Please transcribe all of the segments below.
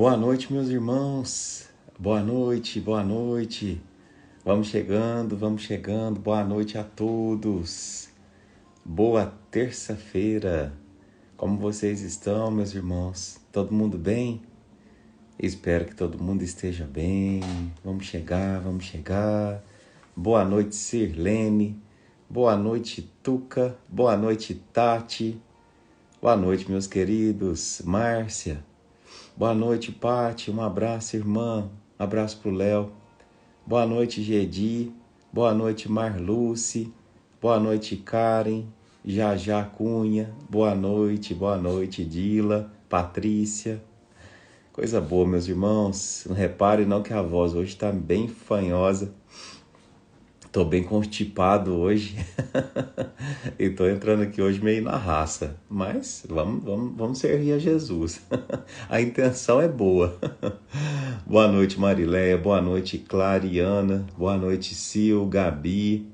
Boa noite, meus irmãos. Boa noite, boa noite. Vamos chegando, vamos chegando. Boa noite a todos. Boa terça-feira. Como vocês estão, meus irmãos? Todo mundo bem? Espero que todo mundo esteja bem. Vamos chegar, vamos chegar. Boa noite, Sirlene. Boa noite, Tuca. Boa noite, Tati. Boa noite, meus queridos. Márcia. Boa noite, Pati. Um abraço, irmã. Um abraço pro Léo. Boa noite, Gedi. Boa noite, Marluce. Boa noite, Karen. Jajá Cunha. Boa noite, Dila. Patrícia. Coisa boa, meus irmãos. Não repare não que a voz hoje está bem fanhosa. Tô bem constipado hoje. E tô entrando aqui hoje meio na raça. Mas vamos servir a Jesus. A intenção é boa. Boa noite, Marileia. Boa noite, Clariana. Boa noite, Sil, Gabi.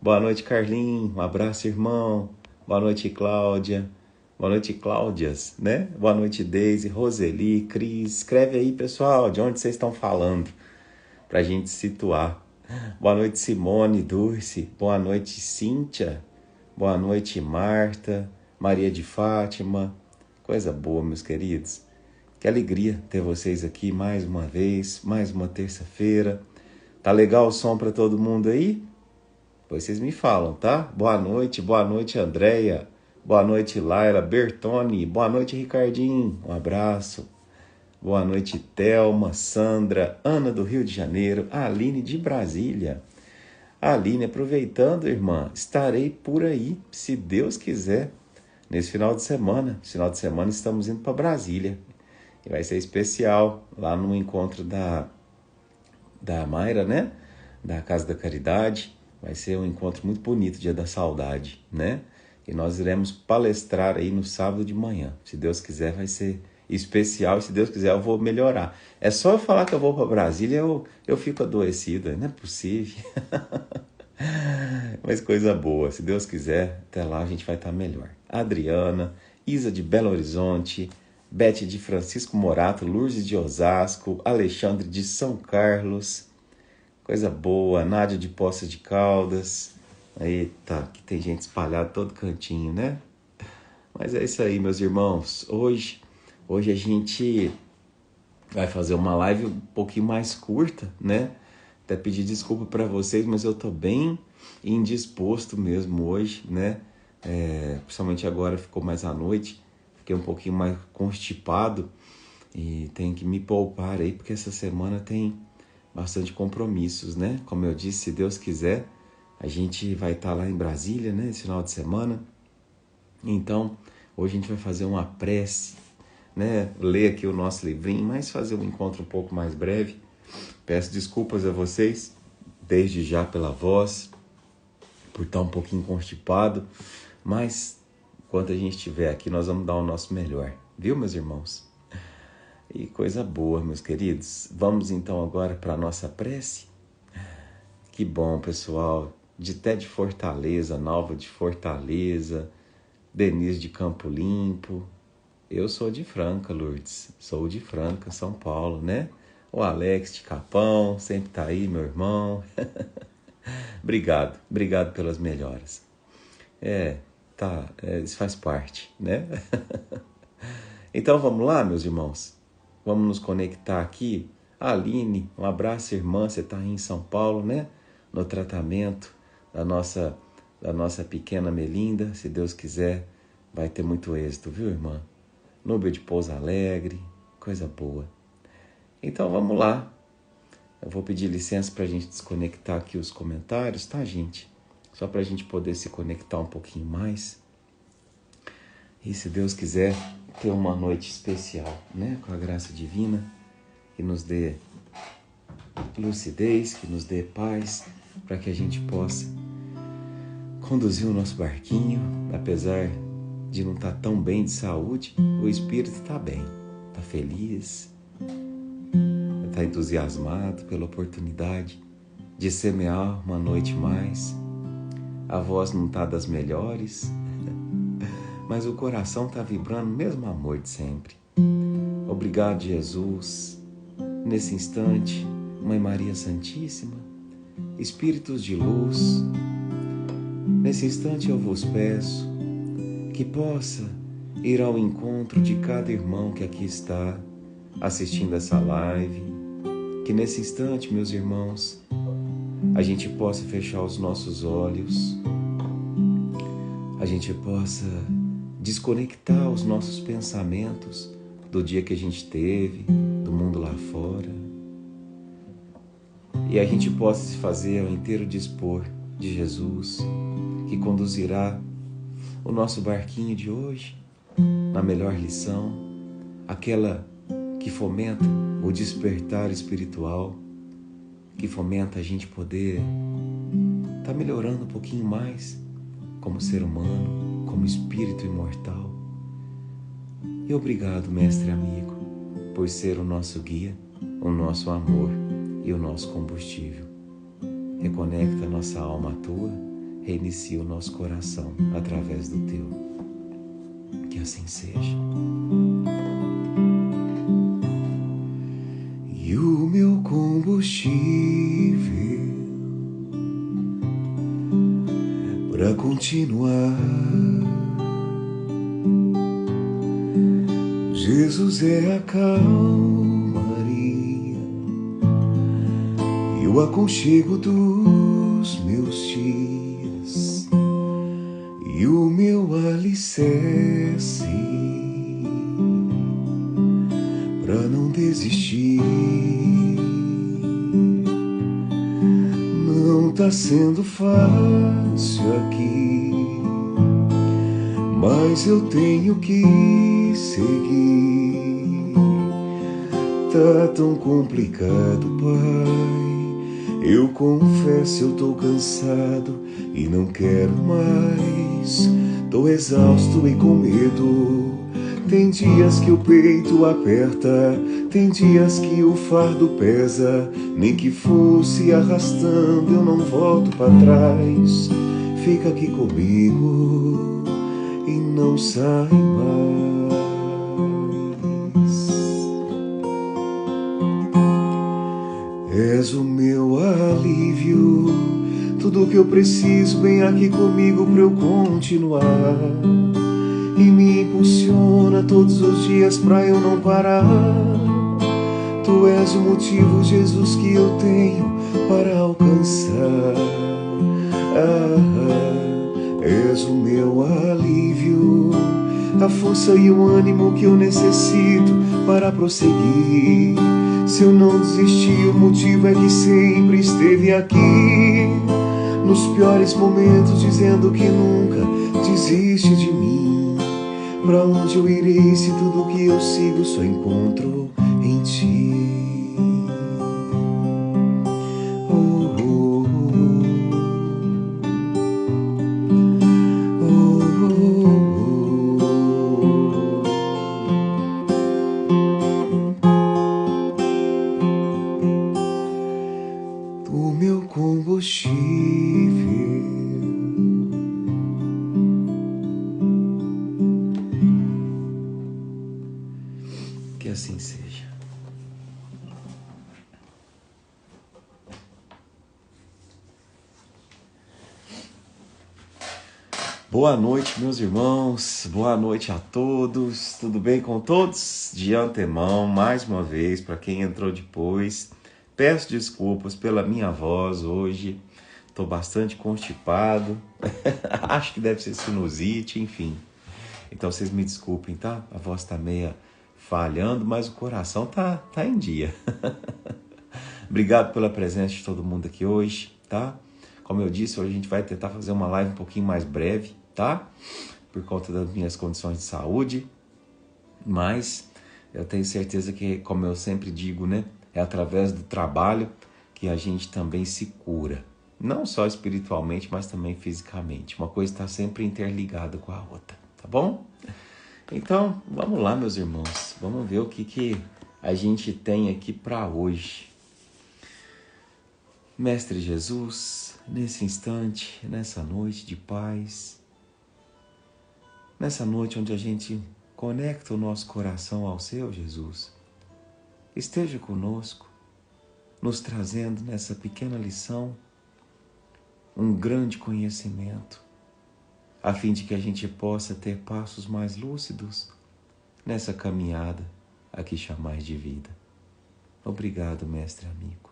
Boa noite, Carlinhos. Um abraço, irmão. Boa noite, Cláudia. Boa noite, Cláudias, né? Boa noite, Deise, Roseli, Cris. Escreve aí, pessoal, de onde vocês estão falando, pra gente situar. Boa noite, Simone, Dulce. Boa noite, Cíntia. Boa noite, Marta. Maria de Fátima. Coisa boa, meus queridos. Que alegria ter vocês aqui mais uma vez, mais uma terça-feira. Tá legal o som para todo mundo aí? Pois vocês me falam, tá? Boa noite, Andréia. Boa noite, Laila, Bertone. Boa noite, Ricardinho. Um abraço. Boa noite, Thelma, Sandra, Ana do Rio de Janeiro, Aline de Brasília. Aline, aproveitando, irmã, estarei por aí, se Deus quiser, nesse final de semana. Esse final de semana estamos indo para Brasília. E vai ser especial, lá no encontro da Mayra, né? Da Casa da Caridade. Vai ser um encontro muito bonito, Dia da Saudade, né? E nós iremos palestrar aí no sábado de manhã. Se Deus quiser, vai ser especial, e se Deus quiser eu vou melhorar. É só eu falar que eu vou para Brasília, eu fico adoecido, não é possível. Mas coisa boa, se Deus quiser, até lá a gente vai estar melhor. Adriana, Isa de Belo Horizonte, Bete de Francisco Morato, Lourdes de Osasco, Alexandre de São Carlos, coisa boa, Nádia de Poços de Caldas. Eita, que tem gente espalhada todo cantinho, né? Mas é isso aí, meus irmãos. Hoje a gente vai fazer uma live um pouquinho mais curta, né? Até pedir desculpa para vocês, mas eu tô bem indisposto mesmo hoje, né? Principalmente agora ficou mais à noite, fiquei um pouquinho mais constipado e tenho que me poupar aí, porque essa semana tem bastante compromissos, né? Como eu disse, se Deus quiser, a gente vai estar lá em Brasília, né? Esse final de semana. Então, hoje a gente vai fazer uma prece, né? Ler aqui o nosso livrinho, mas fazer um encontro um pouco mais breve. Peço desculpas a vocês, desde já pela voz, por estar um pouquinho constipado, mas enquanto a gente estiver aqui, nós vamos dar o nosso melhor, viu, meus irmãos? E coisa boa, meus queridos. Vamos então agora para a nossa prece? Que bom, pessoal, de Fortaleza, Nova de Fortaleza, Denise de Campo Limpo. Eu sou de Franca, Lourdes. Sou de Franca, São Paulo, né? O Alex de Capão, sempre tá aí, meu irmão. Obrigado pelas melhoras. Isso faz parte, né? Então vamos lá, meus irmãos. Vamos nos conectar aqui. Aline, um abraço, irmã. Você tá aí em São Paulo, né? No tratamento da nossa pequena Melinda. Se Deus quiser, vai ter muito êxito, viu, irmã? Núbia de Pouso Alegre, coisa boa. Então vamos lá. Eu vou pedir licença para a gente desconectar aqui os comentários, tá, gente? Só para a gente poder se conectar um pouquinho mais. E se Deus quiser, ter uma noite especial, né? Com a graça divina, que nos dê lucidez, que nos dê paz, para que a gente possa conduzir o nosso barquinho, apesar de não estar tão bem de saúde, o espírito está bem, está feliz, está entusiasmado pela oportunidade de semear uma noite mais. A voz não está das melhores, mas o coração está vibrando o mesmo amor de sempre. Obrigado, Jesus. Nesse instante, Mãe Maria Santíssima, Espíritos de luz, nesse instante eu vos peço que possa ir ao encontro de cada irmão que aqui está assistindo essa live, que nesse instante, meus irmãos, a gente possa fechar os nossos olhos, a gente possa desconectar os nossos pensamentos do dia que a gente teve, do mundo lá fora, e a gente possa se fazer ao inteiro dispor de Jesus, que conduzirá o nosso barquinho de hoje na melhor lição, aquela que fomenta o despertar espiritual, que fomenta a gente poder estar melhorando um pouquinho mais como ser humano, como espírito imortal. E obrigado, mestre amigo, por ser o nosso guia, o nosso amor e o nosso combustível. Reconecta a nossa alma à tua, reinicia o nosso coração através do teu. Que assim seja. E o meu combustível para continuar, Jesus é a calmaria e o aconchego dos meus dias e o meu alicerce pra não desistir. Não tá sendo fácil aqui, mas eu tenho que seguir. Tá tão complicado, Pai, eu confesso, eu tô cansado e não quero mais. Tô exausto e com medo. Tem dias que o peito aperta, tem dias que o fardo pesa. Nem que fosse arrastando, eu não volto pra trás. Fica aqui comigo e não sai mais. És o meu alívio, tudo que eu preciso, vem aqui comigo pra eu continuar. E me impulsiona todos os dias pra eu não parar. Tu és o motivo, Jesus, que eu tenho para alcançar. És o meu alívio, a força e o ânimo que eu necessito para prosseguir. Se eu não desistir, o motivo é que sempre esteve aqui, nos piores momentos, dizendo que nunca desiste de mim. Pra onde eu irei se tudo que eu sigo só encontro em ti? O meu combustível. Que assim seja. Boa noite, meus irmãos. Boa noite a todos. Tudo bem com todos? De antemão, mais uma vez, para quem entrou depois, peço desculpas pela minha voz hoje. Estou bastante constipado. Acho que deve ser sinusite, enfim. Então vocês me desculpem, tá? A voz tá meia falhando, mas o coração tá em dia. Obrigado pela presença de todo mundo aqui hoje, tá? Como eu disse, hoje a gente vai tentar fazer uma live um pouquinho mais breve, tá? Por conta das minhas condições de saúde. Mas eu tenho certeza que, como eu sempre digo, né? É através do trabalho que a gente também se cura. Não só espiritualmente, mas também fisicamente. Uma coisa está sempre interligada com a outra, tá bom? Então, vamos lá, meus irmãos. Vamos ver o que a gente tem aqui para hoje. Mestre Jesus, nesse instante, nessa noite de paz, nessa noite onde a gente conecta o nosso coração ao seu, Jesus. Esteja conosco, nos trazendo nessa pequena lição um grande conhecimento, a fim de que a gente possa ter passos mais lúcidos nessa caminhada a que chamais de vida. Obrigado, mestre amigo.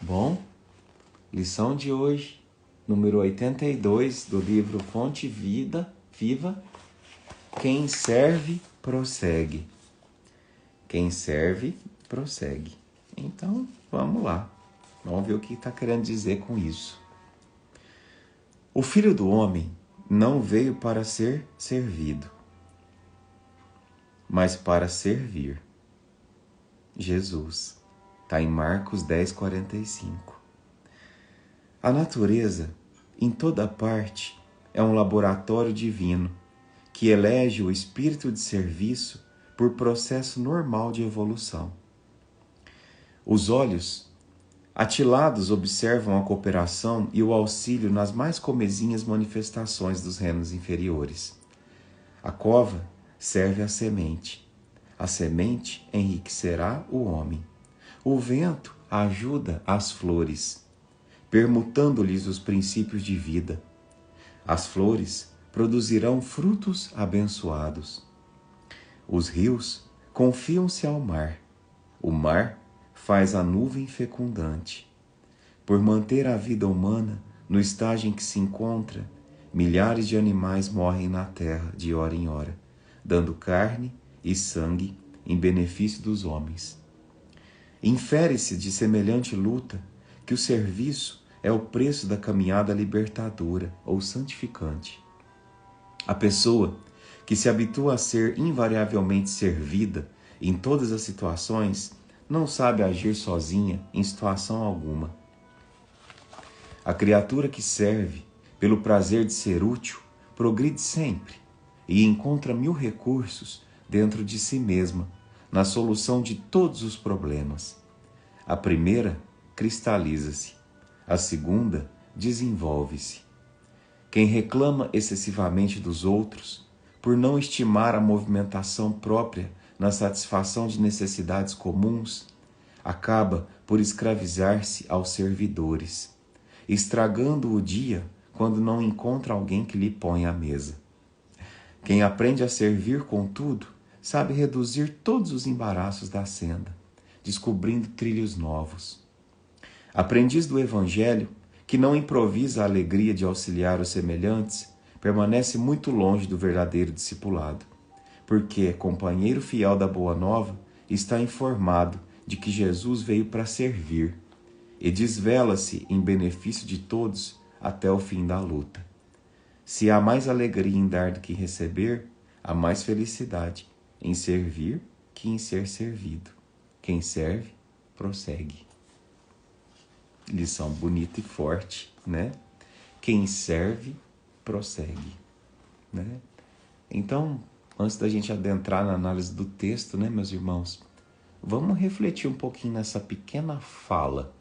Bom, lição de hoje, número 82 do livro Fonte Viva. Quem serve, prossegue. Quem serve, prossegue. Então, vamos lá. Vamos ver o que está querendo dizer com isso. O Filho do Homem não veio para ser servido, mas para servir. Jesus. Está em Marcos 10:45. A natureza, em toda parte, é um laboratório divino que elege o espírito de serviço por processo normal de evolução. Os olhos, atilados, observam a cooperação e o auxílio nas mais comezinhas manifestações dos reinos inferiores. A cova serve à semente. A semente enriquecerá o homem. O vento ajuda as flores, permutando-lhes os princípios de vida. As flores produzirão frutos abençoados. Os rios confiam-se ao mar. O mar faz a nuvem fecundante. Por manter a vida humana no estágio em que se encontra, milhares de animais morrem na terra de hora em hora, dando carne e sangue em benefício dos homens. Infere-se de semelhante luta que o serviço é o preço da caminhada libertadora ou santificante. A pessoa que se habitua a ser invariavelmente servida em todas as situações não sabe agir sozinha em situação alguma. A criatura que serve pelo prazer de ser útil progride sempre e encontra 1000 recursos dentro de si mesma na solução de todos os problemas. A primeira cristaliza-se, a segunda desenvolve-se. Quem reclama excessivamente dos outros, por não estimar a movimentação própria na satisfação de necessidades comuns, acaba por escravizar-se aos servidores, estragando o dia quando não encontra alguém que lhe ponha à mesa. Quem aprende a servir, contudo, sabe reduzir todos os embaraços da senda, descobrindo trilhos novos. Aprendiz do Evangelho, que não improvisa a alegria de auxiliar os semelhantes, permanece muito longe do verdadeiro discipulado, porque, companheiro fiel da Boa Nova, está informado de que Jesus veio para servir e desvela-se em benefício de todos até o fim da luta. Se há mais alegria em dar do que receber, há mais felicidade em servir que em ser servido. Quem serve, prossegue. Lição bonita e forte, né? Quem serve, prossegue, né? Então, antes da gente adentrar na análise do texto, né, meus irmãos, vamos refletir um pouquinho nessa pequena fala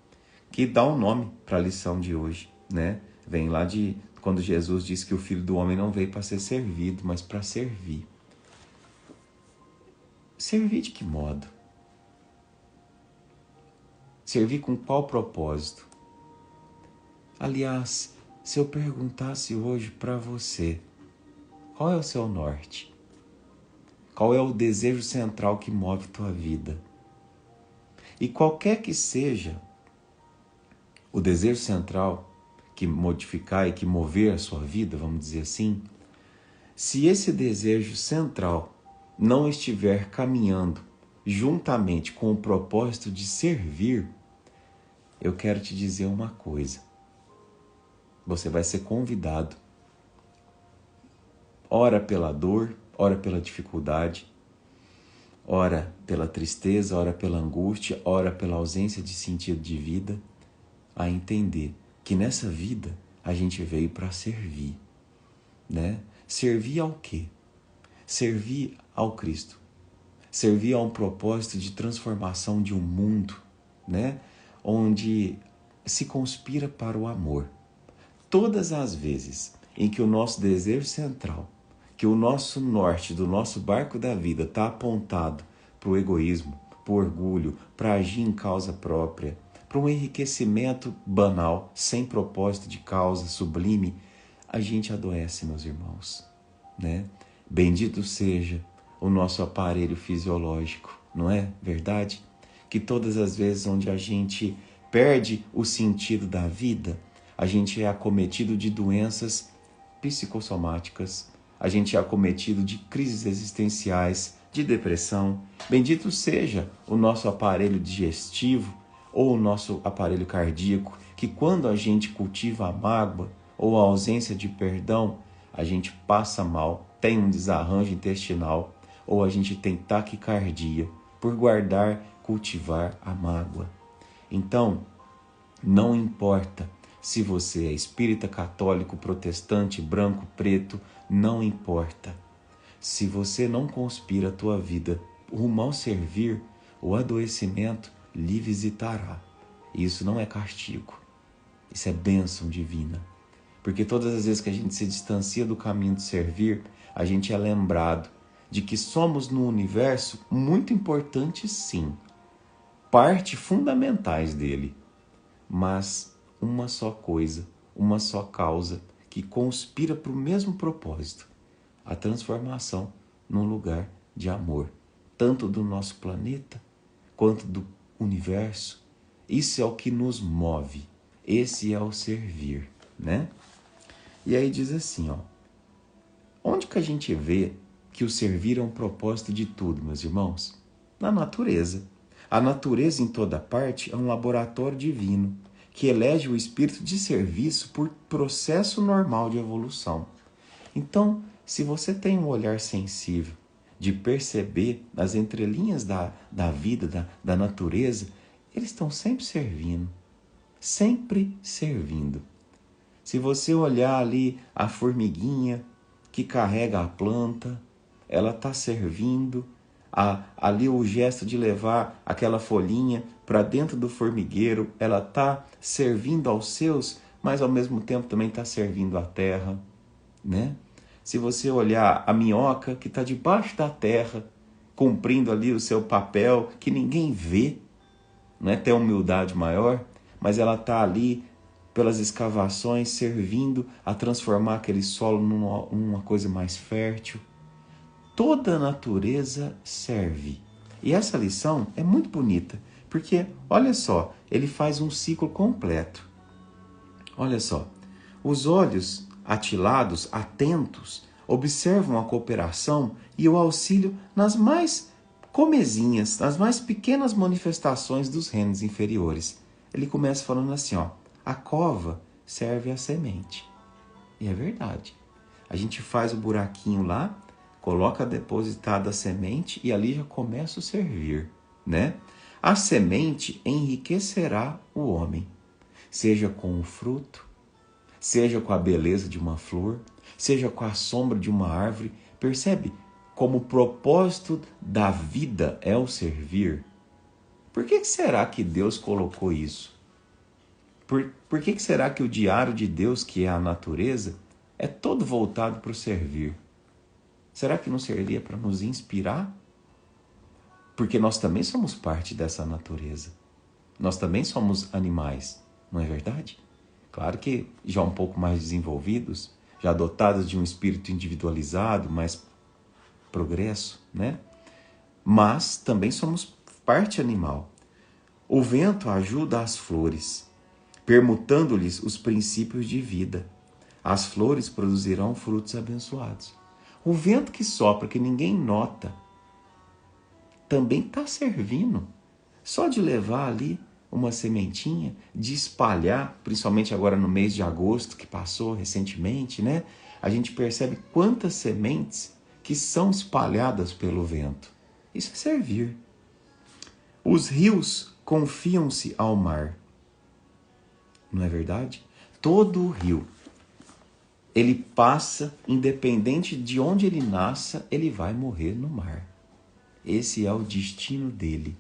que dá um nome para a lição de hoje, né? Vem lá de quando Jesus diz que o Filho do Homem não veio para ser servido, mas para servir. Servir de que modo? Servir com qual propósito? Aliás, se eu perguntasse hoje para você, qual é o seu norte? Qual é o desejo central que move tua vida? E qualquer que seja o desejo central que modificar e que mover a sua vida, vamos dizer assim, se esse desejo central não estiver caminhando juntamente com o propósito de servir, eu quero te dizer uma coisa. Você vai ser convidado, ora pela dor, ora pela dificuldade, ora pela tristeza, ora pela angústia, ora pela ausência de sentido de vida, a entender que nessa vida a gente veio para servir, né? Servir ao quê? Servir ao Cristo. Servir a um propósito de transformação de um mundo, né? Onde se conspira para o amor. Todas as vezes em que o nosso desejo central, que o nosso norte do nosso barco da vida está apontado para o egoísmo, para o orgulho, para agir em causa própria, para um enriquecimento banal, sem propósito de causa sublime, a gente adoece, meus irmãos, né? Bendito seja o nosso aparelho fisiológico, não é verdade? Que todas as vezes onde a gente perde o sentido da vida, a gente é acometido de doenças psicossomáticas, a gente é acometido de crises existenciais, de depressão. Bendito seja o nosso aparelho digestivo ou o nosso aparelho cardíaco, que quando a gente cultiva a mágoa ou a ausência de perdão, a gente passa mal, tem um desarranjo intestinal ou a gente tem taquicardia por guardar, cultivar a mágoa. Então, não importa se você é espírita, católico, protestante, branco, preto, não importa. Se você não conspira a tua vida rumo ao servir, o adoecimento lhe visitará. Isso não é castigo, isso é bênção divina. Porque todas as vezes que a gente se distancia do caminho de servir, a gente é lembrado de que somos no universo muito importantes, sim, parte fundamentais dele, mas uma só coisa, uma só causa que conspira para o mesmo propósito, a transformação num lugar de amor, tanto do nosso planeta quanto do universo. Isso é o que nos move, esse é o servir, né? E aí diz assim, ó, onde que a gente vê que o servir é um propósito de tudo, meus irmãos? Na natureza. A natureza em toda parte é um laboratório divino que elege o espírito de serviço por processo normal de evolução. Então, se você tem um olhar sensível de perceber nas entrelinhas da vida, da natureza, eles estão sempre servindo, sempre servindo. Se você olhar ali a formiguinha que carrega a planta, ela está servindo. Ali o gesto de levar aquela folhinha para dentro do formigueiro, ela está servindo aos seus, mas ao mesmo tempo também está servindo à terra, né? Se você olhar a minhoca que está debaixo da terra, cumprindo ali o seu papel, que ninguém vê, não é ter humildade maior, mas ela está ali pelas escavações, servindo a transformar aquele solo numa coisa mais fértil. Toda a natureza serve. E essa lição é muito bonita, porque, olha só, ele faz um ciclo completo. Olha só, os olhos atilados, atentos, observam a cooperação e o auxílio nas mais comezinhas, nas mais pequenas manifestações dos reinos inferiores. Ele começa falando assim, ó, a cova serve à semente. E é verdade. A gente faz o buraquinho lá, coloca depositada a semente e ali já começa o servir, né? A semente enriquecerá o homem, seja com o fruto, seja com a beleza de uma flor, seja com a sombra de uma árvore. Percebe como o propósito da vida é o servir? Por que será que Deus colocou isso? Por que será que o diário de Deus, que é a natureza, é todo voltado para o servir? Será que não serviria para nos inspirar? Porque nós também somos parte dessa natureza. Nós também somos animais, não é verdade? Claro que já um pouco mais desenvolvidos, já dotados de um espírito individualizado, mais progresso, né? Mas também somos parte animal. O vento ajuda as flores, permutando-lhes os princípios de vida. As flores produzirão frutos abençoados. O vento que sopra, que ninguém nota, também está servindo. Só de levar ali uma sementinha, de espalhar, principalmente agora no mês de agosto, que passou recentemente, né? A gente percebe quantas sementes que são espalhadas pelo vento. Isso é servir. Os rios confiam-se ao mar. Não é verdade? Todo o rio, ele passa, independente de onde ele nasça, ele vai morrer no mar. Esse é o destino dele.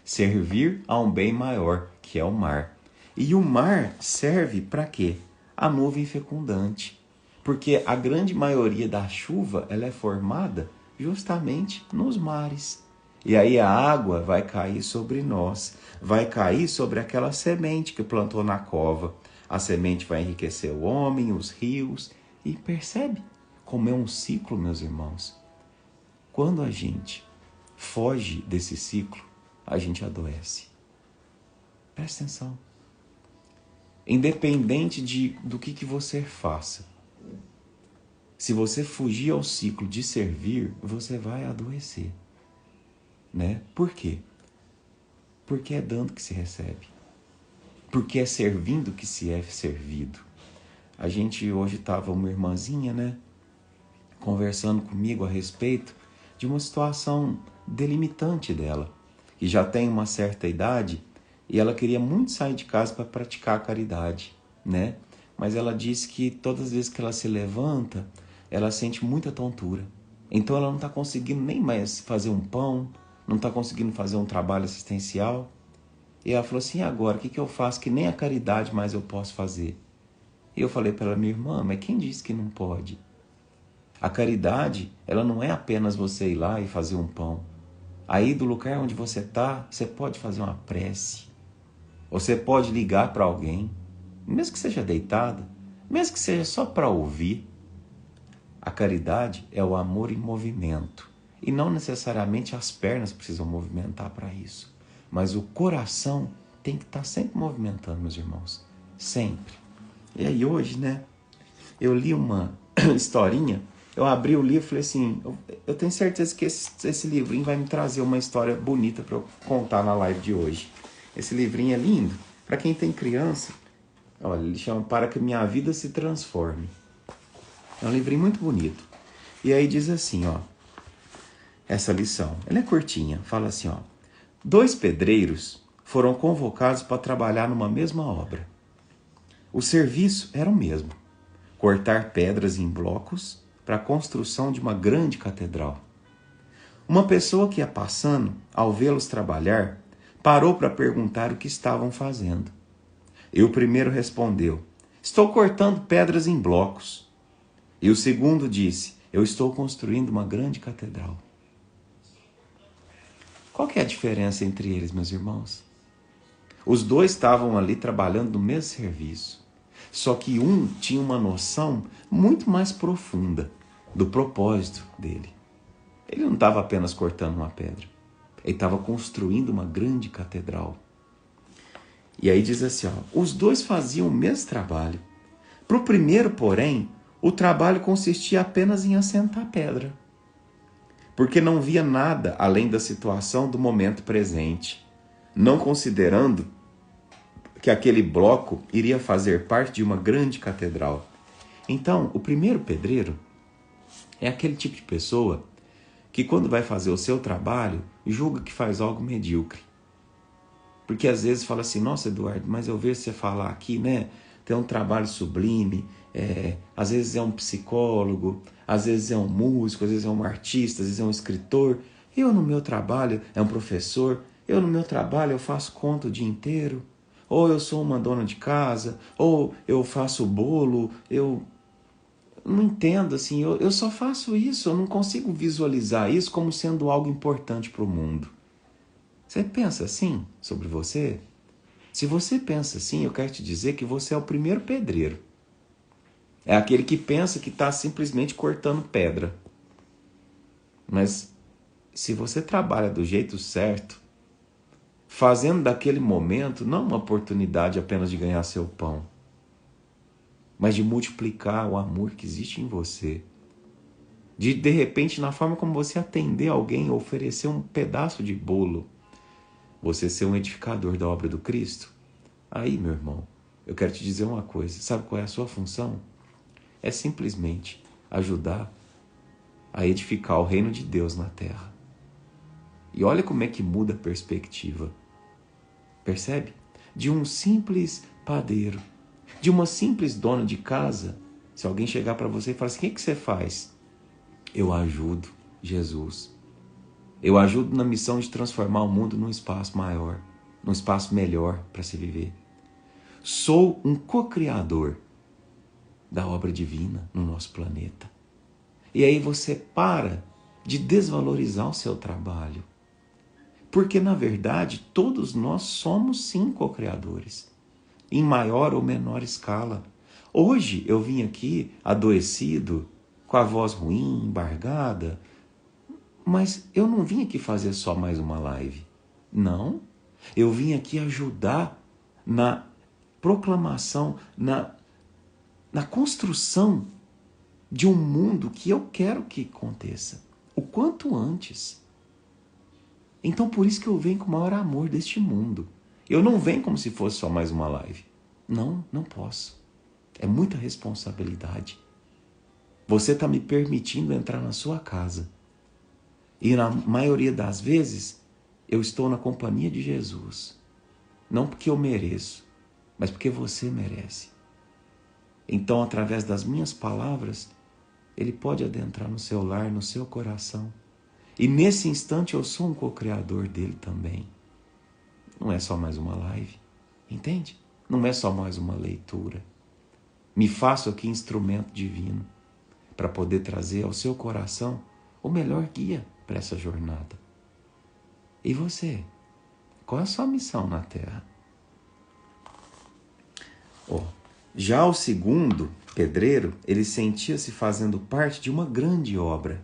Servir a um bem maior, que é o mar. E o mar serve para quê? A nuvem fecundante. Porque a grande maioria da chuva ela é formada justamente nos mares. E aí a água vai cair sobre nós, vai cair sobre aquela semente que plantou na cova. A semente vai enriquecer o homem, os rios. E percebe como é um ciclo, meus irmãos? Quando a gente foge desse ciclo, a gente adoece. Presta atenção. Independente do que você faça, se você fugir ao ciclo de servir, você vai adoecer. Né? Por quê? Porque é dando que se recebe. Porque é servindo que se é servido. A gente hoje estava uma irmãzinha, né, conversando comigo a respeito de uma situação delimitante dela, que já tem uma certa idade e ela queria muito sair de casa para praticar a caridade, né? Mas ela disse que todas as vezes que ela se levanta, ela sente muita tontura. Então ela não está conseguindo nem mais fazer um pão, não está conseguindo fazer um trabalho assistencial. E ela falou assim, e agora, o que eu faço que nem a caridade mais eu posso fazer? E eu falei para ela, minha irmã, mas quem disse que não pode? A caridade, ela não é apenas você ir lá e fazer um pão. Aí do lugar onde você está, você pode fazer uma prece. Você pode ligar para alguém, mesmo que seja deitada, mesmo que seja só para ouvir. A caridade é o amor em movimento. E não necessariamente as pernas precisam movimentar para isso. Mas o coração tem que estar sempre movimentando, meus irmãos. Sempre. E aí hoje, né, eu li uma historinha, eu abri o livro e falei assim, eu tenho certeza que esse livrinho vai me trazer uma história bonita para eu contar na live de hoje. Esse livrinho é lindo. Para quem tem criança, olha, ele chama Para que Minha Vida Se Transforme. É um livrinho muito bonito. E aí diz assim, ó, essa lição, ela é curtinha, fala assim, ó, 2 pedreiros foram convocados para trabalhar numa mesma obra. O serviço era o mesmo, cortar pedras em blocos para a construção de uma grande catedral. Uma pessoa que ia passando, ao vê-los trabalhar, parou para perguntar o que estavam fazendo. E o primeiro respondeu, estou cortando pedras em blocos. E o segundo disse, eu estou construindo uma grande catedral. Qual que é a diferença entre eles, meus irmãos? Os dois estavam ali trabalhando no mesmo serviço. Só que um tinha uma noção muito mais profunda do propósito dele. Ele não estava apenas cortando uma pedra. Ele estava construindo uma grande catedral. E aí diz assim, ó, os dois faziam o mesmo trabalho. Para o primeiro, porém, o trabalho consistia apenas em assentar pedra. Porque não via nada além da situação do momento presente, não considerando que aquele bloco iria fazer parte de uma grande catedral. Então, o primeiro pedreiro é aquele tipo de pessoa que quando vai fazer o seu trabalho, julga que faz algo medíocre. Porque às vezes fala assim, nossa Eduardo, mas eu vejo você falar aqui, né? Tem um trabalho sublime, às vezes é um psicólogo, às vezes é um músico, às vezes é um artista, às vezes é um escritor. Eu no meu trabalho é um professor, eu no meu trabalho eu faço conta o dia inteiro. Ou eu sou uma dona de casa, ou eu faço bolo, eu não entendo, assim, eu só faço isso, eu não consigo visualizar isso como sendo algo importante para o mundo. Você pensa assim sobre você? Se você pensa assim, eu quero te dizer que você é o primeiro pedreiro. É aquele que pensa que está simplesmente cortando pedra. Mas se você trabalha do jeito certo, fazendo daquele momento não uma oportunidade apenas de ganhar seu pão, mas de multiplicar o amor que existe em você. De repente, na forma como você atender alguém, oferecer um pedaço de bolo, você ser um edificador da obra do Cristo. Aí, meu irmão, eu quero te dizer uma coisa. Sabe qual é a sua função? É simplesmente ajudar a edificar o reino de Deus na terra. E olha como é que muda a perspectiva. Percebe? De um simples padeiro, de uma simples dona de casa, se alguém chegar para você e falar assim, o que você faz? Eu ajudo Jesus. Eu ajudo na missão de transformar o mundo num espaço maior, num espaço melhor para se viver. Sou um co-criador da obra divina no nosso planeta. E aí você para de desvalorizar o seu trabalho. Porque, na verdade, todos nós somos sim co-criadores, em maior ou menor escala. Hoje eu vim aqui adoecido, com a voz ruim, embargada, mas eu não vim aqui fazer só mais uma live. Não, eu vim aqui ajudar na proclamação, na construção de um mundo que eu quero que aconteça, o quanto antes. Então por isso que eu venho com o maior amor deste mundo. Eu não venho como se fosse só mais uma live. Não, não posso. É muita responsabilidade. Você está me permitindo entrar na sua casa. E na maioria das vezes, eu estou na companhia de Jesus. Não porque eu mereço, mas porque você merece. Então, através das minhas palavras, Ele pode adentrar no seu lar, no seu coração. E nesse instante eu sou um co-criador dele também. Não é só mais uma live, entende? Não é só mais uma leitura. Me faço aqui instrumento divino para poder trazer ao seu coração o melhor guia para essa jornada. E você? Qual é a sua missão na Terra? Já o segundo pedreiro, ele sentia-se fazendo parte de uma grande obra,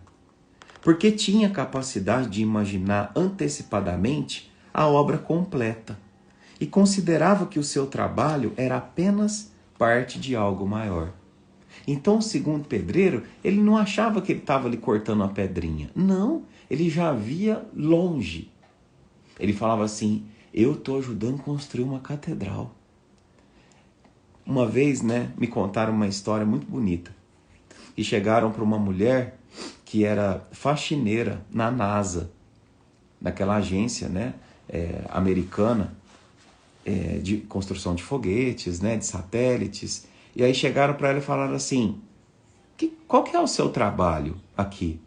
porque tinha capacidade de imaginar antecipadamente a obra completa e considerava que o seu trabalho era apenas parte de algo maior. Então, o segundo pedreiro, ele não achava que ele estava ali cortando uma pedrinha. Não, ele já via longe. Ele falava assim, eu estou ajudando a construir uma catedral. Uma vez, me contaram uma história muito bonita. E chegaram para uma mulher que era faxineira na NASA, naquela agência, americana, de construção de foguetes, de satélites. E aí chegaram para ela e falaram assim, qual que é o seu trabalho aqui?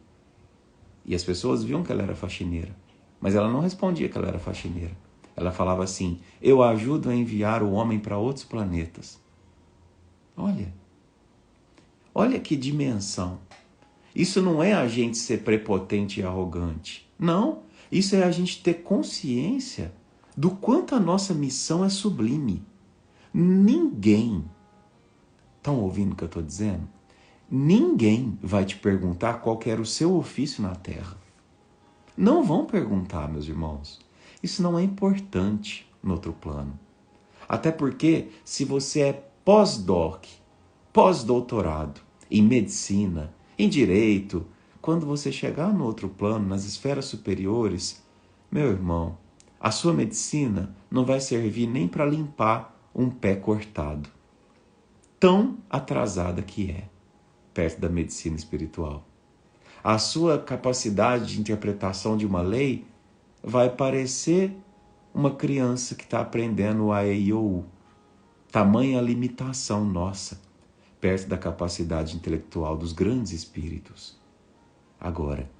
E as pessoas viam que ela era faxineira, mas ela não respondia que ela era faxineira. Ela falava assim, eu ajudo a enviar o homem para outros planetas. Olha que dimensão. Isso não é a gente ser prepotente e arrogante. Não, isso é a gente ter consciência do quanto a nossa missão é sublime. Ninguém, estão ouvindo o que eu estou dizendo? Ninguém vai te perguntar qual que era o seu ofício na Terra. Não vão perguntar, meus irmãos. Isso não é importante no outro plano. Até porque, se você é pós-doc, pós-doutorado em medicina, em direito, quando você chegar no outro plano, nas esferas superiores, meu irmão, a sua medicina não vai servir nem para limpar um pé cortado. Tão atrasada que é, perto da medicina espiritual. A sua capacidade de interpretação de uma lei vai parecer uma criança que está aprendendo o A, E, I, O, U. Tamanha a limitação nossa, perto da capacidade intelectual dos grandes espíritos. Agora,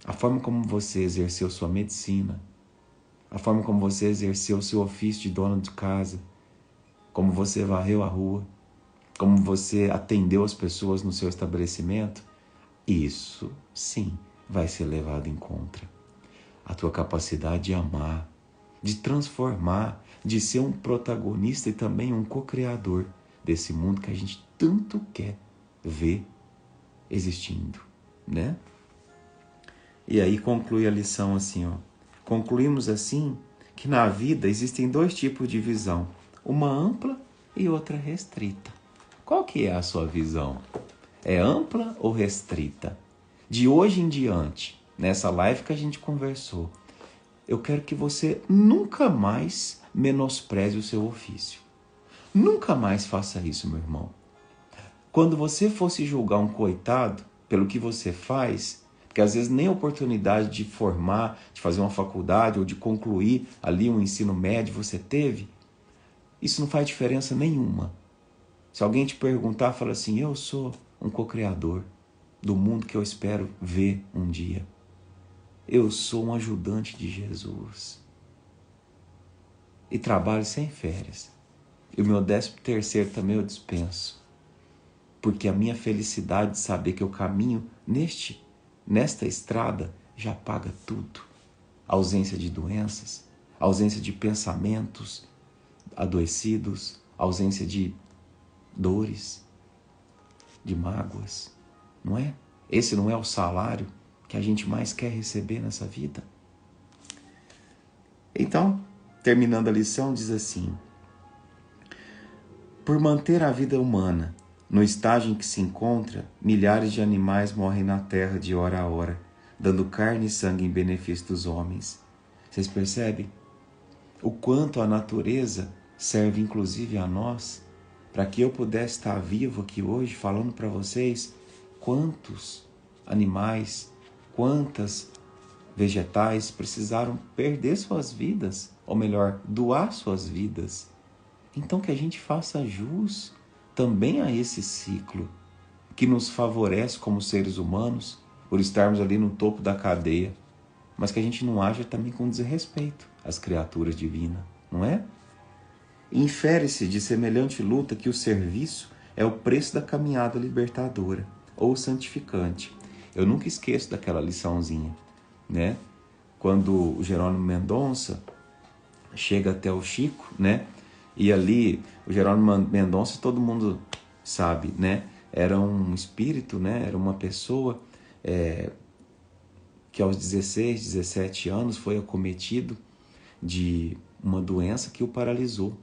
a forma como você exerceu sua medicina, a forma como você exerceu seu ofício de dona de casa, como você varreu a rua, como você atendeu as pessoas no seu estabelecimento, isso sim vai ser levado em conta. A tua capacidade de amar, de transformar, de ser um protagonista e também um co-criador desse mundo que a gente tanto quer ver existindo, E aí conclui a lição assim, Concluímos assim que na vida existem dois tipos de visão, uma ampla e outra restrita. Qual que é a sua visão? É ampla ou restrita? De hoje em diante, nessa live que a gente conversou, eu quero que você nunca mais menospreze o seu ofício. Nunca mais faça isso, meu irmão. Quando você fosse julgar um coitado pelo que você faz, porque às vezes nem a oportunidade de formar, de fazer uma faculdade ou de concluir ali um ensino médio você teve, isso não faz diferença nenhuma. Se alguém te perguntar, fala assim, eu sou um co-criador do mundo que eu espero ver um dia. Eu sou um ajudante de Jesus. E trabalho sem férias. E o meu 13º também eu dispenso. porque a minha felicidade de saber que eu caminho nesta estrada já paga tudo. A ausência de doenças, a ausência de pensamentos adoecidos, a ausência de dores, de mágoas, não é? Esse não é o salário que a gente mais quer receber nessa vida? Então, terminando a lição, diz assim: por manter a vida humana no estágio em que se encontra, milhares de animais morrem na terra de hora a hora, dando carne e sangue em benefício dos homens. Vocês percebem o quanto a natureza serve inclusive a nós, para que eu pudesse estar vivo aqui hoje falando para vocês quantos animais, quantas vegetais precisaram perder suas vidas, ou melhor, doar suas vidas. Então que a gente faça jus também a esse ciclo que nos favorece como seres humanos por estarmos ali no topo da cadeia, mas que a gente não haja também com desrespeito às criaturas divinas, não é? Infere-se de semelhante luta que o serviço é o preço da caminhada libertadora ou santificante. Eu nunca esqueço daquela liçãozinha, né? Quando o Jerônimo Mendonça chega até o Chico, né? E ali o Jerônimo Mendonça, todo mundo sabe, né? Era um espírito, né? Era uma pessoa que aos 16, 17 anos foi acometido de uma doença que o paralisou.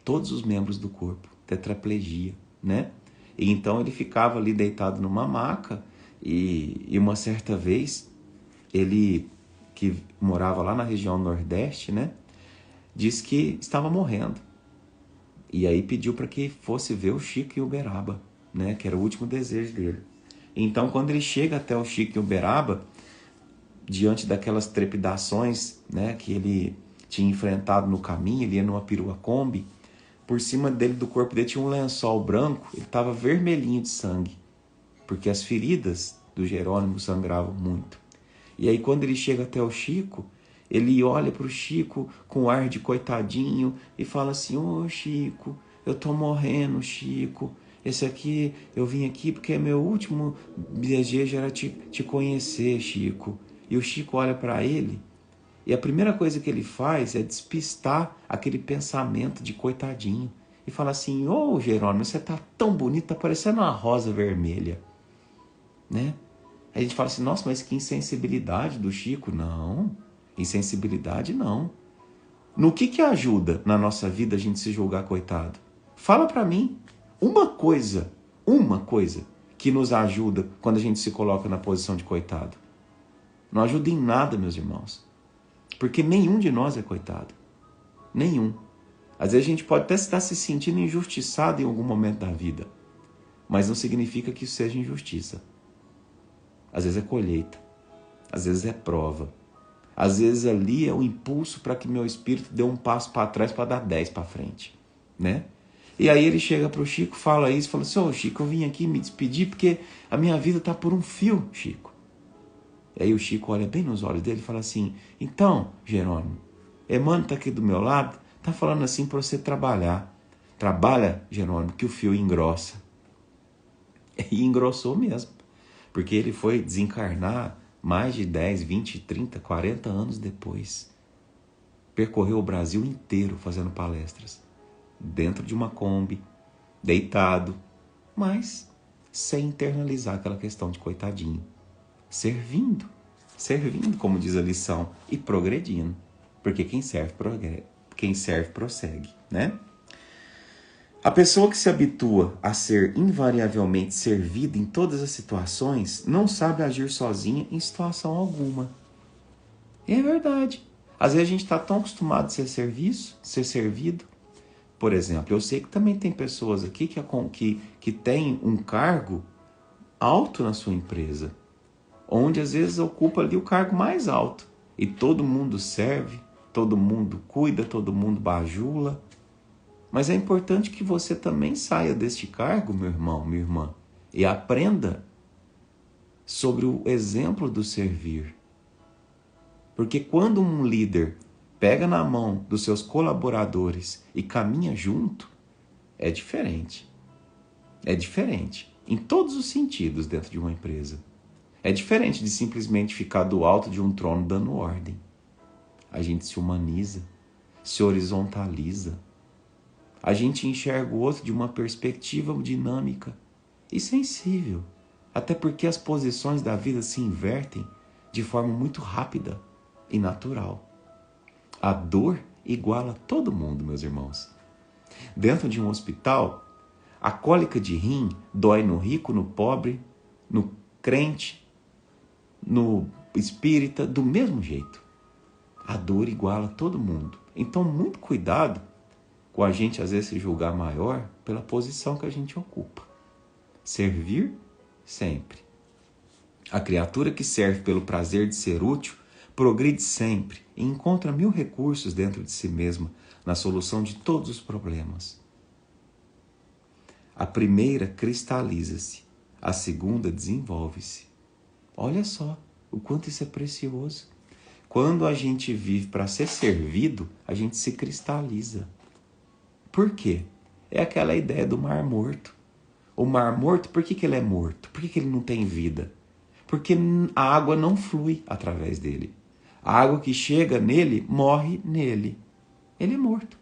Todos os membros do corpo, tetraplegia, né? E então ele ficava ali deitado numa maca e uma certa vez ele, que morava lá na região nordeste, né? Disse que estava morrendo. E aí pediu para que fosse ver o Chico em Uberaba, né? Que era o último desejo dele. Então, quando ele chega até o Chico em Uberaba, diante daquelas trepidações, né, que ele tinha enfrentado no caminho, ele ia numa perua Kombi, por cima dele, do corpo dele, tinha um lençol branco, ele estava vermelhinho de sangue, porque as feridas do Jerônimo sangravam muito. E aí, quando ele chega até o Chico, ele olha para o Chico com ar de coitadinho e fala assim: ô Chico, eu tô morrendo, Chico. Esse aqui, eu vim aqui porque meu último desejo era te conhecer, Chico. E o Chico olha para ele e a primeira coisa que ele faz é despistar aquele pensamento de coitadinho. E fala assim: ô Jerônimo, você tá tão bonito, tá parecendo uma rosa vermelha, né? Aí a gente fala assim: nossa, mas que insensibilidade do Chico. Não, insensibilidade não. No que ajuda na nossa vida a gente se julgar coitado? Fala para mim uma coisa que nos ajuda quando a gente se coloca na posição de coitado. Não ajuda em nada, meus irmãos. Porque nenhum de nós é coitado. Nenhum. Às vezes a gente pode até estar se sentindo injustiçado em algum momento da vida, mas não significa que isso seja injustiça. Às vezes é colheita, às vezes é prova, às vezes ali é o impulso para que meu espírito dê um passo para trás para dar 10 para frente, né? E aí ele chega para o Chico, fala isso, fala assim: ô Chico, eu vim aqui me despedir porque a minha vida está por um fio, Chico. E aí o Chico olha bem nos olhos dele e fala assim: então, Jerônimo, Emmanuel está aqui do meu lado, está falando assim para você trabalhar. Trabalha, Jerônimo, que o fio engrossa. E engrossou mesmo, porque ele foi desencarnar mais de 10, 20, 30, 40 anos depois. Percorreu o Brasil inteiro fazendo palestras, dentro de uma Kombi, deitado, mas sem internalizar aquela questão de coitadinho. Servindo, como diz a lição, e progredindo, porque quem serve prossegue, né? A pessoa que se habitua a ser invariavelmente servida em todas as situações não sabe agir sozinha em situação alguma. É verdade. Às vezes a gente está tão acostumado a ser servido. Por exemplo, eu sei que também tem pessoas aqui que têm um cargo alto na sua empresa, onde às vezes ocupa ali o cargo mais alto. E todo mundo serve, todo mundo cuida, todo mundo bajula. Mas é importante que você também saia deste cargo, meu irmão, minha irmã, e aprenda sobre o exemplo do servir. Porque quando um líder pega na mão dos seus colaboradores e caminha junto, é diferente. É diferente, em todos os sentidos dentro de uma empresa. É diferente de simplesmente ficar do alto de um trono dando ordem. A gente se humaniza, se horizontaliza. A gente enxerga o outro de uma perspectiva dinâmica e sensível. Até porque as posições da vida se invertem de forma muito rápida e natural. A dor iguala todo mundo, meus irmãos. Dentro de um hospital, a cólica de rim dói no rico, no pobre, no crente, no espírita, do mesmo jeito. A dor iguala todo mundo. Então, muito cuidado com a gente, às vezes, se julgar maior pela posição que a gente ocupa. Servir sempre. A criatura que serve pelo prazer de ser útil progride sempre e encontra 1000 recursos dentro de si mesma na solução de todos os problemas. A primeira cristaliza-se, a segunda desenvolve-se. Olha só o quanto isso é precioso. Quando a gente vive para ser servido, a gente se cristaliza. Por quê? É aquela ideia do mar morto. O mar morto, por que ele é morto? Por que ele não tem vida? Porque a água não flui através dele. A água que chega nele, morre nele. Ele é morto.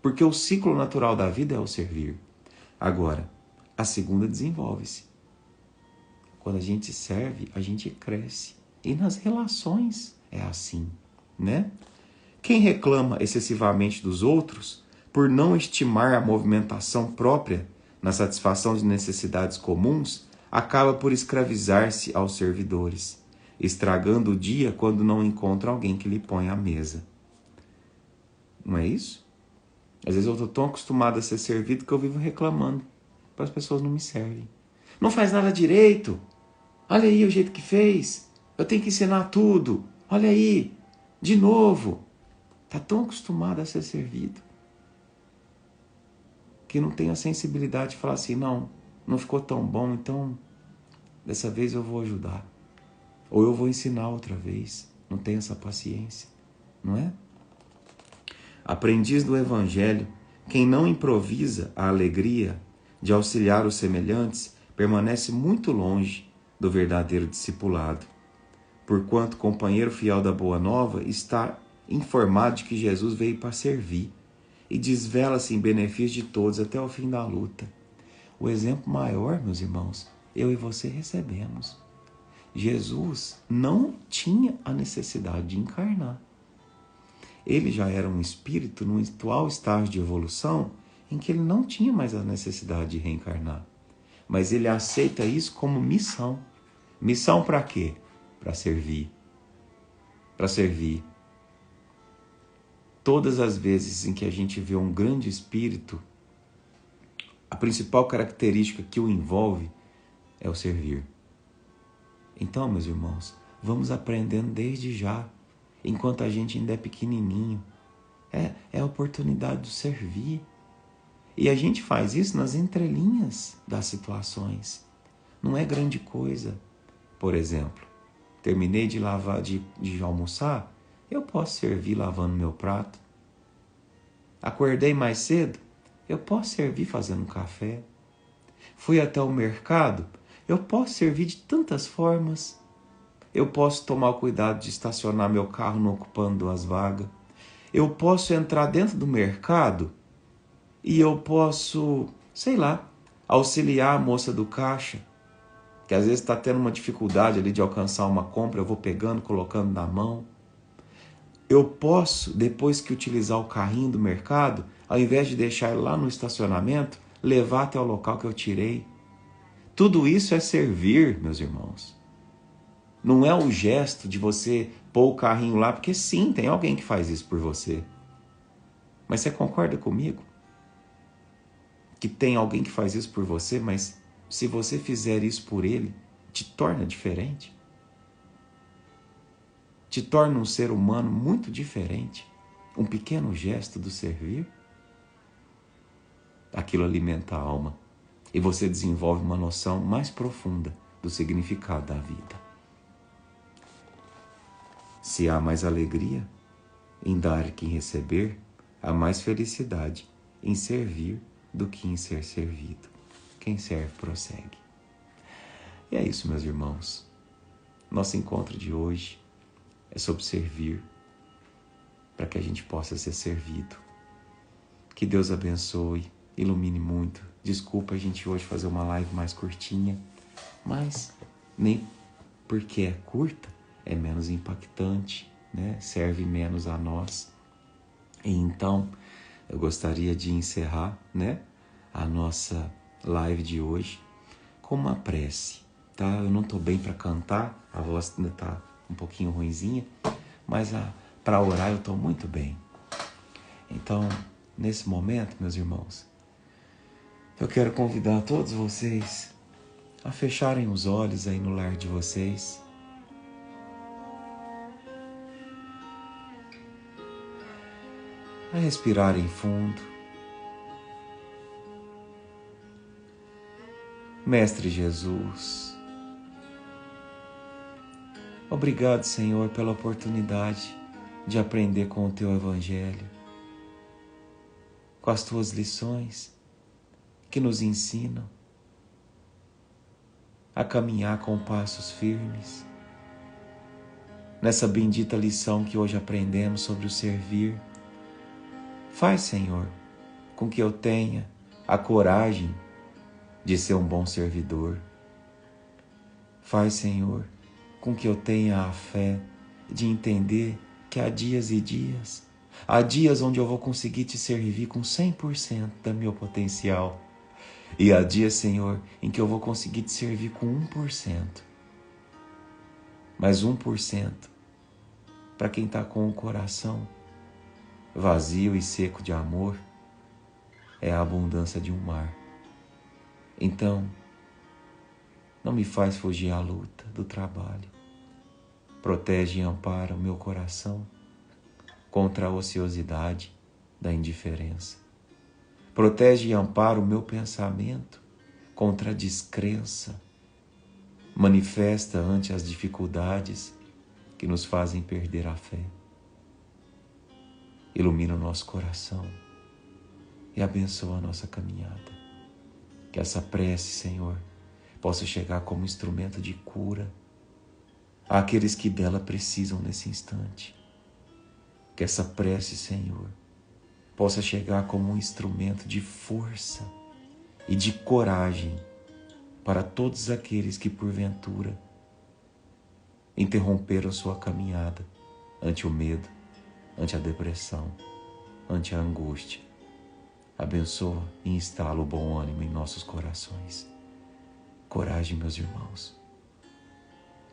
Porque o ciclo natural da vida é o servir. Agora, a segunda desenvolve-se. Quando a gente serve, a gente cresce. E nas relações é assim, né? Quem reclama excessivamente dos outros, por não estimar a movimentação própria na satisfação de necessidades comuns, acaba por escravizar-se aos servidores, estragando o dia quando não encontra alguém que lhe ponha à mesa. Não é isso? Às vezes eu estou tão acostumado a ser servido que eu vivo reclamando, para as pessoas não me servem. Não faz nada direito. Olha aí o jeito que fez. Eu tenho que ensinar tudo. Olha aí, de novo. Está tão acostumado a ser servido que não tem a sensibilidade de falar assim, não ficou tão bom, então dessa vez eu vou ajudar. Ou eu vou ensinar outra vez. Não tem essa paciência, não é? Aprendiz do Evangelho, quem não improvisa a alegria de auxiliar os semelhantes, permanece muito longe do verdadeiro discipulado. Porquanto companheiro fiel da Boa Nova está informado de que Jesus veio para servir e desvela-se em benefício de todos até o fim da luta. O exemplo maior, meus irmãos, eu e você recebemos. Jesus não tinha a necessidade de encarnar. Ele já era um espírito num atual estágio de evolução em que ele não tinha mais a necessidade de reencarnar. Mas ele aceita isso como missão. Missão para quê? Para servir. Para servir. Todas as vezes em que a gente vê um grande espírito, a principal característica que o envolve é o servir. Então, meus irmãos, vamos aprendendo desde já, enquanto a gente ainda é pequenininho. É a oportunidade de servir. E a gente faz isso nas entrelinhas das situações. Não é grande coisa. Por exemplo, terminei de almoçar, eu posso servir lavando meu prato. Acordei mais cedo, eu posso servir fazendo um café. Fui até o mercado, eu posso servir de tantas formas. Eu posso tomar o cuidado de estacionar meu carro não ocupando 2 vagas. Eu posso entrar dentro do mercado e eu posso, auxiliar a moça do caixa, que às vezes está tendo uma dificuldade ali de alcançar uma compra, eu vou pegando, colocando na mão. Eu posso, depois que utilizar o carrinho do mercado, ao invés de deixar ele lá no estacionamento, levar até o local que eu tirei. Tudo isso é servir, meus irmãos. Não é o gesto de você pôr o carrinho lá, porque sim, tem alguém que faz isso por você. Mas você concorda comigo? Que tem alguém que faz isso por você, mas se você fizer isso por ele, te torna diferente. Te torna um ser humano muito diferente. Um pequeno gesto do servir, aquilo alimenta a alma. E você desenvolve uma noção mais profunda do significado da vida. Se há mais alegria em dar que em receber, há mais felicidade em servir do que em ser servido. Quem serve, prossegue. E é isso, meus irmãos. Nosso encontro de hoje é sobre servir, para que a gente possa ser servido. Que Deus abençoe, ilumine muito. Desculpa a gente hoje fazer uma live mais curtinha, mas nem porque é curta é menos impactante, né? Serve menos a nós. E então, eu gostaria de encerrar, né, a nossa live de hoje com uma prece, tá? Eu não estou bem para cantar, a voz ainda está um pouquinho ruinzinha, mas para orar eu estou muito bem. Então, nesse momento, meus irmãos, eu quero convidar todos vocês a fecharem os olhos aí no lar de vocês. A respirarem fundo. Mestre Jesus, obrigado, Senhor, pela oportunidade de aprender com o Teu Evangelho, com as Tuas lições que nos ensinam a caminhar com passos firmes. Nessa bendita lição que hoje aprendemos sobre o servir, faz, Senhor, com que eu tenha a coragem de ser um bom servidor. Faz, Senhor, com que eu tenha a fé de entender que há dias e dias. Há dias onde eu vou conseguir te servir com 100% do meu potencial. E há dias, Senhor, em que eu vou conseguir te servir com 1%. Mas 1%, para quem está com o coração vazio e seco de amor, é a abundância de um mar. Então, não me faz fugir à luta do trabalho. Protege e ampara o meu coração contra a ociosidade da indiferença. Protege e ampara o meu pensamento contra a descrença. Manifesta ante as dificuldades que nos fazem perder a fé. Ilumina o nosso coração e abençoa a nossa caminhada. Que essa prece, Senhor, possa chegar como instrumento de cura àqueles que dela precisam nesse instante. Que essa prece, Senhor, possa chegar como um instrumento de força e de coragem para todos aqueles que, porventura, interromperam sua caminhada ante o medo, ante a depressão, ante a angústia. Abençoa e instala o bom ânimo em nossos corações. Coragem, meus irmãos.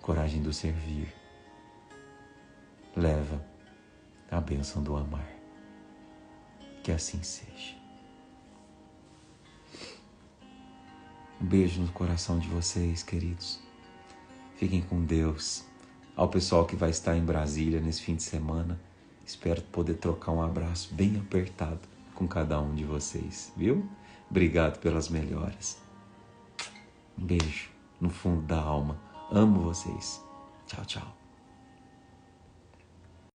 Coragem do servir. Leva a bênção do amar. Que assim seja. Um beijo no coração de vocês, queridos. Fiquem com Deus. Ao pessoal que vai estar em Brasília nesse fim de semana, espero poder trocar um abraço bem apertado com cada um de vocês, viu? Obrigado pelas melhoras. Um beijo no fundo da alma. Amo vocês. Tchau, tchau.